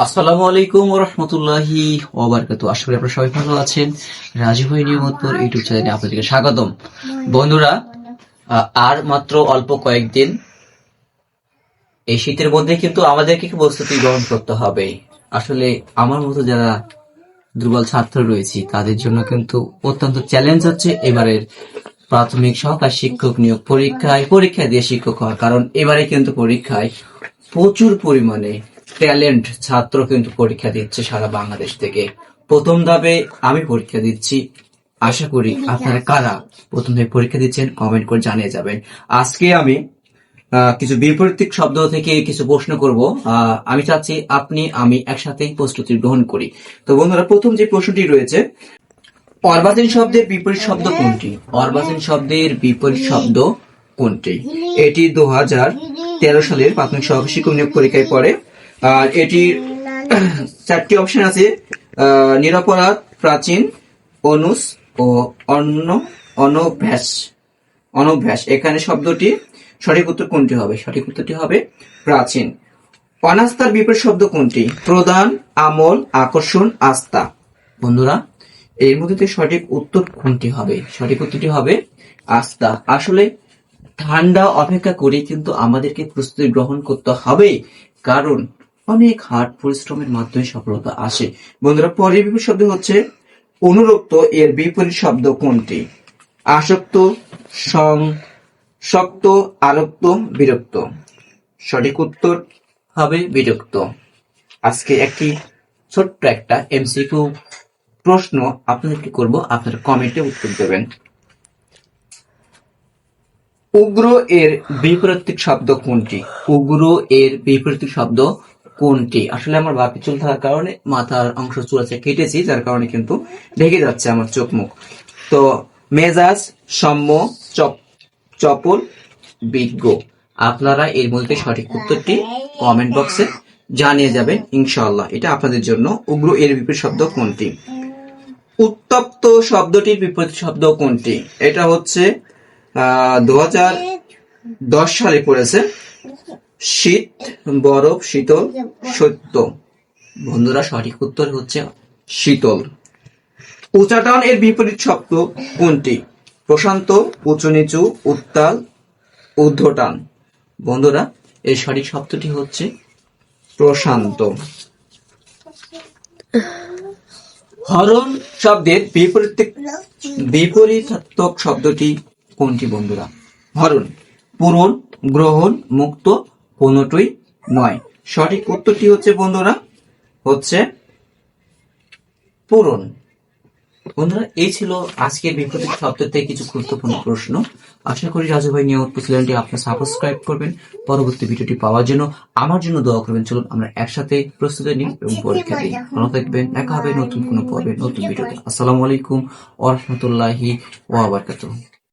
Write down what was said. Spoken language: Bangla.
আসসালামু আলাইকুম ওয়া রাহমাতুল্লাহি ওয়া বারাকাতুহু। আশা করি আপনারা সবাই ভালো আছেন। রাজু ভাই নিয়মতপুর ইউটিউব চ্যানেলে আপনাদেরকে স্বাগতম। বন্ধুরা, আর মাত্র অল্প কয়েকদিন এই শীতের মধ্যে কিন্তু আমাদেরকে প্রস্তুতি গ্রহণ করতে হবে। আসলে আমার মতো যারা দুর্বল ছাত্র রয়েছে তাদের জন্য কিন্তু অত্যন্ত চ্যালেঞ্জ হচ্ছে এবারের প্রাথমিক সহকারী শিক্ষক নিয়োগ পরীক্ষা দিয়ে শিক্ষক হওয়া। কারণ এবারে কিন্তু পরীক্ষায় প্রচুর পরিমাণে ট্যালেন্ট ছাত্র কিন্তু পরীক্ষা দিচ্ছে সারা বাংলাদেশ থেকে। প্রথম ধাপে আমি পরীক্ষা দিচ্ছি, আশা করি আপনারা কারা প্রথম ধাপে পরীক্ষা দিচ্ছেন কমেন্ট করে জানিয়ে যাবেন। আজকে আমি কিছু বিপরীত শব্দ থেকে কিছু প্রশ্ন করব। আমি চাচ্ছি আপনি আমি একসাথেই প্রস্তুতি গ্রহণ করি। তো বন্ধুরা, প্রথম যে প্রশ্নটি রয়েছে, অর্বাচীন শব্দের বিপরীত শব্দ কোনটি? অর্বাচীন শব্দের বিপরীত শব্দ কোনটি? এটি 2013 সালের প্রাথমিক সহকারী শিক্ষক নিয়োগ পরীক্ষায় পড়ে। আর এটির চারটি অপশন আছে: নিরপরাধ, প্রাচীন, অনুস ও অনভ্যাস। অনভ্যাস, এখানে শব্দটি সঠিক উত্তর কোনটি হবে? সঠিক উত্তরটি হবে প্রাচীন। অনাস্থার বিপরীত শব্দ কোনটি? প্রদান, আমল, আকর্ষণ, আস্থা। বন্ধুরা, এর মধ্যে সঠিক উত্তর কোনটি হবে? সঠিক উত্তরটি হবে আস্থা। আসলে ঠান্ডা অপেক্ষা করে কিন্তু আমাদেরকে প্রস্তুতি গ্রহণ করতে হবে, কারণ অনেক হার্ড পরিশ্রমের মাধ্যমে সফলতা আসে। বন্ধুরা, পরের বিপরীত শব্দ হচ্ছে অনুরক্ত। এর বিপরীত শব্দ কোনটি? আসক্ত, শক্ত, আরক্ত, বিরক্ত। সঠিক উত্তর হবে বিরক্ত। আজকে একটি ছোট্ট একটা এমসিকিউ প্রশ্ন আপনাদেরকে করব, আপনারা কমেন্টে উত্তর দেবেন। উগ্র এর বিপরীত শব্দ কোনটি? উগ্র এর বিপরীত শব্দ কোনটি? আসলে আমার বাপি চুল থাকার কারণে মাথার অংশ চুলাচে কেটেছি, যার কারণে কিন্তু ঢেকে যাচ্ছে আমার চোখ মুখ। তো মেজাজ, সৌম্য, চপল, বিজ্ঞ। আপনারা এর মধ্যে সঠিক উত্তরটি কমেন্ট বক্সে জানিয়ে যাবেন ইনশাআল্লাহ। এটা আপনাদের জন্য। উগ্র এর বিপরীত শব্দ কোনটি? উত্তপ্ত শব্দটির বিপরীত শব্দ কোনটি? এটা হচ্ছে 2010 সালে পড়েছে। শীত, বরফ, শীতল, সত্য। বন্ধুরা, সঠিক উত্তর হচ্ছে শীতল। উচাটন এর বিপরীত শব্দ কোনটি? প্রশান্ত, উঁচু নিচু, উত্তাল, ঊর্ধ্বটান। বন্ধুরা, এর সঠিক শব্দটি হচ্ছে প্রশান্ত। হরণ শব্দের বিপরীতার্থক শব্দটি কোনটি? বন্ধুরা, হরণ পূরণ, গ্রহণ, মুক্ত, কোনটাই নয়। সঠিক উত্তরটি হচ্ছে বন্ধুরা হচ্ছে পূরণ। বন্ধুরা, এই ছিল আজকের বিপরীত শব্দ থেকে কিছু গুরুত্বপূর্ণ প্রশ্ন। আশা করি রাজু ভাই নিয়মতপুর চ্যানেলটি আপনারা সাবস্ক্রাইব করবেন পরবর্তী ভিডিওটি পাওয়ার জন্য। আমার জন্য দোয়া করবেন। চলুন আমরা একসাথে প্রস্তুতি নিই এবং পরীক্ষা দিই। ভালো থাকবেন। দেখা হবে নতুন কোনো পর্বে, নতুন ভিডিওতে। আসসালামু আলাইকুম ওয়া রাহমাতুল্লাহি ওয়া বারাকাতুহু।